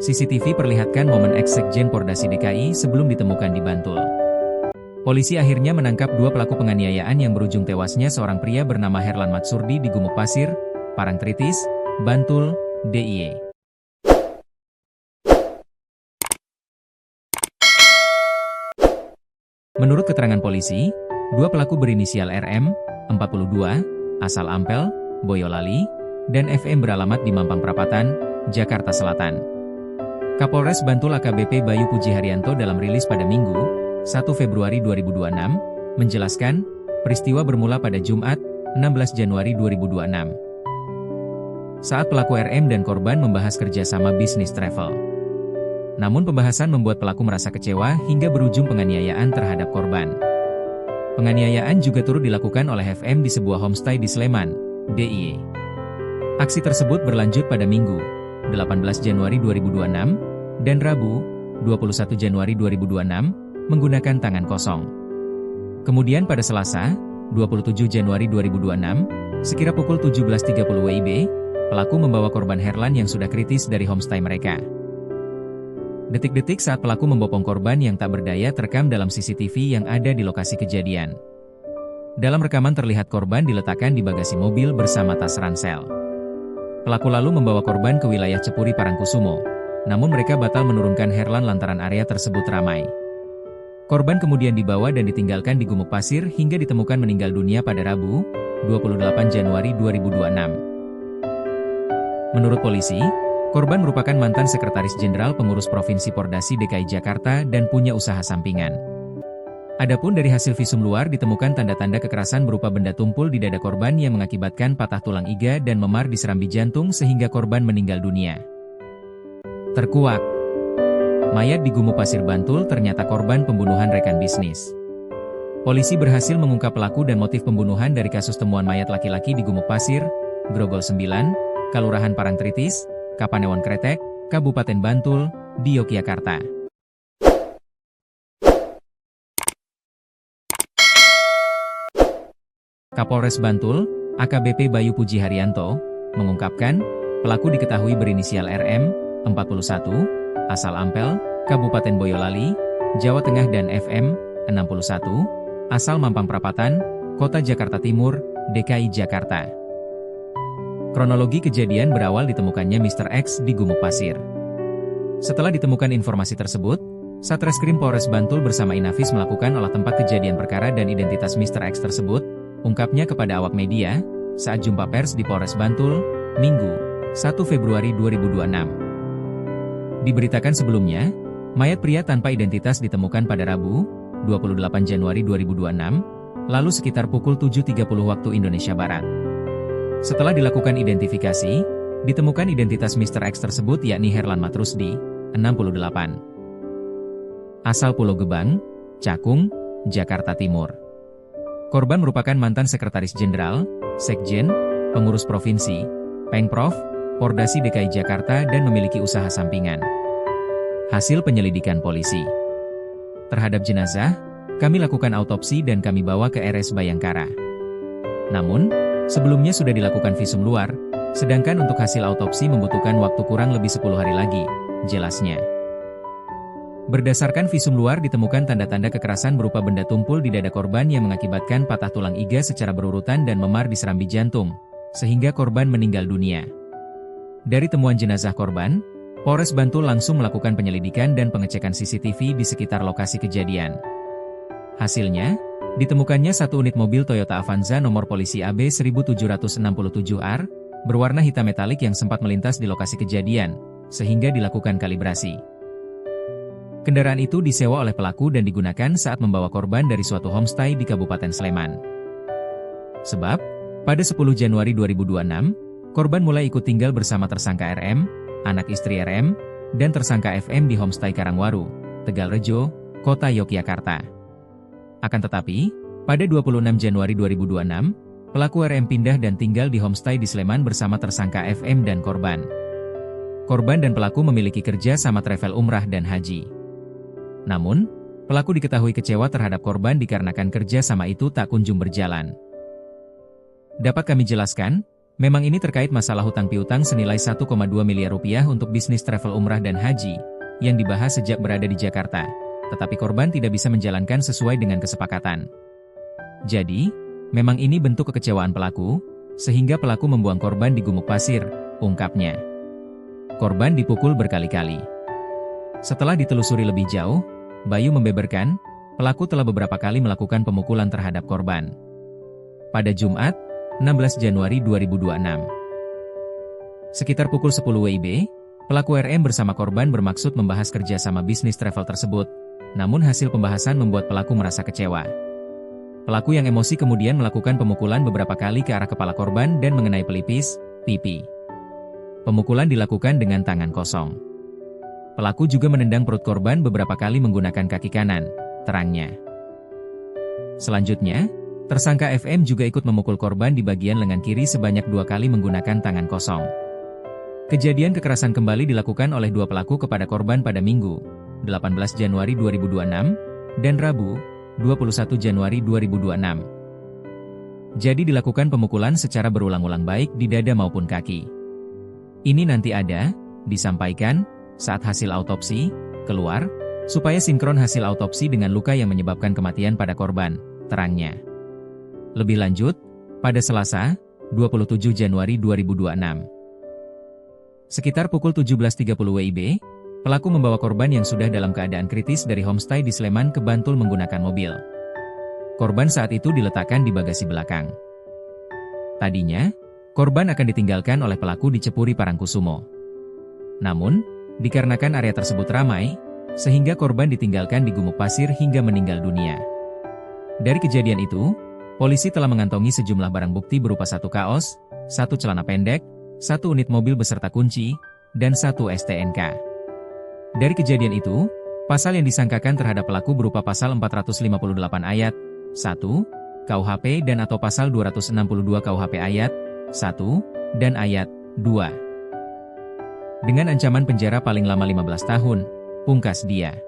CCTV perlihatkan momen ex-sekjen Pordasi DKI sebelum ditemukan di Bantul. Polisi akhirnya menangkap dua pelaku penganiayaan yang berujung tewasnya seorang pria bernama Herlan Matsurdi di Gumuk Pasir, Parangtritis, Bantul, DIY. Menurut keterangan polisi, dua pelaku berinisial RM, 42, asal Ampel, Boyolali, dan FM beralamat di Mampang Perapatan, Jakarta Selatan. Kapolres Bantul AKBP Bayu Puji Haryanto dalam rilis pada Minggu, 1 Februari 2026, menjelaskan, peristiwa bermula pada Jumat, 16 Januari 2026. Saat pelaku RM dan korban membahas kerjasama bisnis travel. Namun pembahasan membuat pelaku merasa kecewa hingga berujung penganiayaan terhadap korban. Penganiayaan juga turut dilakukan oleh FM di sebuah homestay di Sleman, DIY. Aksi tersebut berlanjut pada Minggu, 18 Januari 2026, dan Rabu, 21 Januari 2026, menggunakan tangan kosong. Kemudian pada Selasa, 27 Januari 2026, sekira pukul 17.30 WIB, pelaku membawa korban Herlan yang sudah kritis dari homestay mereka. Detik-detik saat pelaku membopong korban yang tak berdaya terekam dalam CCTV yang ada di lokasi kejadian. Dalam rekaman terlihat korban diletakkan di bagasi mobil bersama tas ransel. Pelaku lalu membawa korban ke wilayah Cepuri Parangkusumo, namun mereka batal menurunkan Herlan lantaran area tersebut ramai. Korban kemudian dibawa dan ditinggalkan di Gumuk Pasir hingga ditemukan meninggal dunia pada Rabu, 28 Januari 2026. Menurut polisi, korban merupakan mantan Sekretaris Jenderal Pengurus Provinsi Pordasi DKI Jakarta dan punya usaha sampingan. Adapun dari hasil visum luar ditemukan tanda-tanda kekerasan berupa benda tumpul di dada korban yang mengakibatkan patah tulang iga dan memar di serambi jantung sehingga korban meninggal dunia. Terkuak. Mayat di Gumuk Pasir Bantul ternyata korban pembunuhan rekan bisnis. Polisi berhasil mengungkap pelaku dan motif pembunuhan dari kasus temuan mayat laki-laki di Gumuk Pasir, Grogol 9, Kelurahan Parangtritis, Kapanewon Kretek, Kabupaten Bantul, di Yogyakarta. Kapolres Bantul, AKBP Bayu Puji Haryanto, mengungkapkan, pelaku diketahui berinisial RM, 41, asal Ampel, Kabupaten Boyolali, Jawa Tengah dan FM, 61, asal Mampang Perapatan, Kota Jakarta Timur, DKI Jakarta. Kronologi kejadian berawal ditemukannya Mr. X di Gumuk Pasir. Setelah ditemukan informasi tersebut, Satreskrim Polres Bantul bersama Inafis melakukan olah tempat kejadian perkara dan identitas Mr. X tersebut, ungkapnya kepada awak media, saat jumpa pers di Polres Bantul, Minggu, 1 Februari 2026. Diberitakan sebelumnya, mayat pria tanpa identitas ditemukan pada Rabu, 28 Januari 2026, lalu sekitar pukul 7.30 waktu Indonesia Barat. Setelah dilakukan identifikasi, ditemukan identitas Mr. X tersebut yakni Herlan Matsurdi, 68. Asal Pulau Gebang, Cakung, Jakarta Timur. Korban merupakan mantan Sekretaris Jenderal, Sekjen, Pengurus Provinsi, Pengprov, Pordasi DKI Jakarta dan memiliki usaha sampingan. Hasil penyelidikan polisi. Terhadap jenazah, kami lakukan autopsi dan kami bawa ke RS Bayangkara. Namun, sebelumnya sudah dilakukan visum luar, sedangkan untuk hasil autopsi membutuhkan waktu kurang lebih 10 hari lagi, jelasnya. Berdasarkan visum luar ditemukan tanda-tanda kekerasan berupa benda tumpul di dada korban yang mengakibatkan patah tulang iga secara berurutan dan memar di serambi jantung, sehingga korban meninggal dunia. Dari temuan jenazah korban, Polres Bantul langsung melakukan penyelidikan dan pengecekan CCTV di sekitar lokasi kejadian. Hasilnya, ditemukannya satu unit mobil Toyota Avanza nomor polisi AB 1767R, berwarna hitam metalik yang sempat melintas di lokasi kejadian, sehingga dilakukan kalibrasi. Kendaraan itu disewa oleh pelaku dan digunakan saat membawa korban dari suatu homestay di Kabupaten Sleman. Sebab, pada 10 Januari 2026, korban mulai ikut tinggal bersama tersangka RM, anak istri RM, dan tersangka FM di homestay Karangwaru, Tegalrejo, Kota Yogyakarta. Akan tetapi, pada 26 Januari 2026, pelaku RM pindah dan tinggal di homestay di Sleman bersama tersangka FM dan korban. Korban dan pelaku memiliki kerja sama travel umrah dan haji. Namun, pelaku diketahui kecewa terhadap korban dikarenakan kerja sama itu tak kunjung berjalan. Dapat kami jelaskan, Memang ini terkait masalah hutang piutang senilai 1,2 miliar rupiah untuk bisnis travel umrah dan haji, yang dibahas sejak berada di Jakarta, tetapi korban tidak bisa menjalankan sesuai dengan kesepakatan. Jadi, memang ini bentuk kekecewaan pelaku, sehingga pelaku membuang korban di gumuk pasir, ungkapnya. Korban dipukul berkali-kali. Setelah ditelusuri lebih jauh, Bayu membeberkan, pelaku telah beberapa kali melakukan pemukulan terhadap korban. Pada Jumat, 16 Januari 2026. Sekitar pukul 10 WIB, pelaku RM bersama korban bermaksud membahas kerjasama bisnis travel tersebut, namun hasil pembahasan membuat pelaku merasa kecewa. Pelaku yang emosi kemudian melakukan pemukulan beberapa kali ke arah kepala korban dan mengenai pelipis, pipi. Pemukulan dilakukan dengan tangan kosong. Pelaku juga menendang perut korban beberapa kali menggunakan kaki kanan, terangnya. Selanjutnya, tersangka FM juga ikut memukul korban di bagian lengan kiri sebanyak 2 kali menggunakan tangan kosong. Kejadian kekerasan kembali dilakukan oleh dua pelaku kepada korban pada Minggu, 18 Januari 2026, dan Rabu, 21 Januari 2026. Jadi dilakukan pemukulan secara berulang-ulang baik di dada maupun kaki. Ini nanti ada, disampaikan, saat hasil autopsi keluar, supaya sinkron hasil autopsi dengan luka yang menyebabkan kematian pada korban, terangnya. Lebih lanjut, pada Selasa, 27 Januari 2026. Sekitar pukul 17.30 WIB, pelaku membawa korban yang sudah dalam keadaan kritis dari homestay di Sleman ke Bantul menggunakan mobil. Korban saat itu diletakkan di bagasi belakang. Tadinya, korban akan ditinggalkan oleh pelaku di Cepuri Parangkusumo. Namun, dikarenakan area tersebut ramai, sehingga korban ditinggalkan di gumuk pasir hingga meninggal dunia. Dari kejadian itu, polisi telah mengantongi sejumlah barang bukti berupa 1 kaos, 1 celana pendek, 1 unit mobil beserta kunci, dan 1 STNK. Dari kejadian itu, pasal yang disangkakan terhadap pelaku berupa pasal 458 ayat 1 KUHP dan atau pasal 262 KUHP ayat 1 dan ayat 2. Dengan ancaman penjara paling lama 15 tahun, pungkas dia.